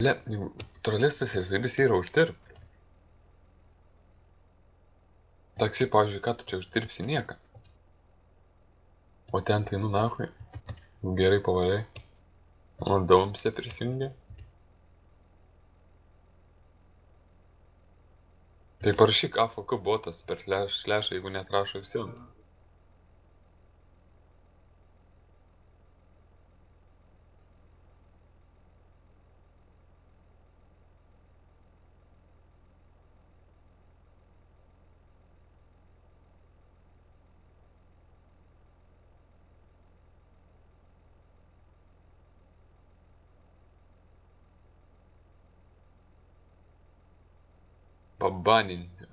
لا trolestas savybės yra uždirbt. Taksi, pavyzdžiui, ką tu čia uždirbsi nieką. O ten tai nu nachui. Gerai pavarai. O daumse prisijungia. Tai parašyk AFK botas per šlešą, jeigu neatrašo visiems. Pabaninsiu.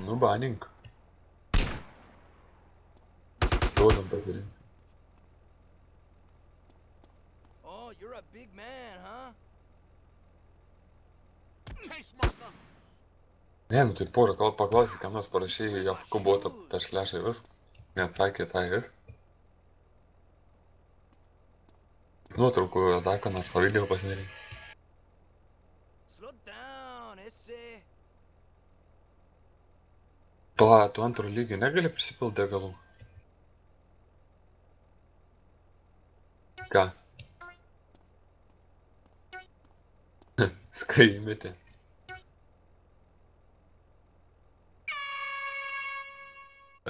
Nu, banink. Duodam pasirinkti. Oh, you're a big man, huh? Ne, nu tai porą paklausyk, kam nors parašei AFK botą per šlešą viskas. Neatsakė tai vis. Nuotraukų ataką nors video pasidarė. Slow down, ese. Pala, tu antro lygio negali prisipilti degalų. Ką? Skai įmetė.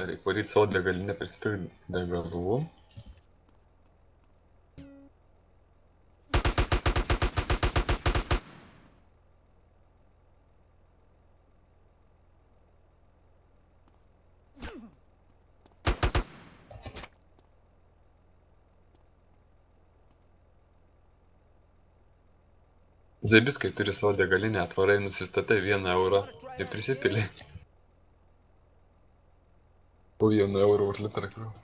Reikia varyti savo degalinę, prisipilti degalų. Zaibis, kai turi savo degalinę, atvarai nusistatai 1 eurą ir prisipili. Po 1 eurą už litrą kraus.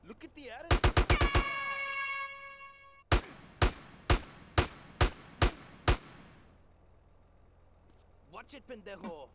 Look at the attitude. Watch it, pendejo.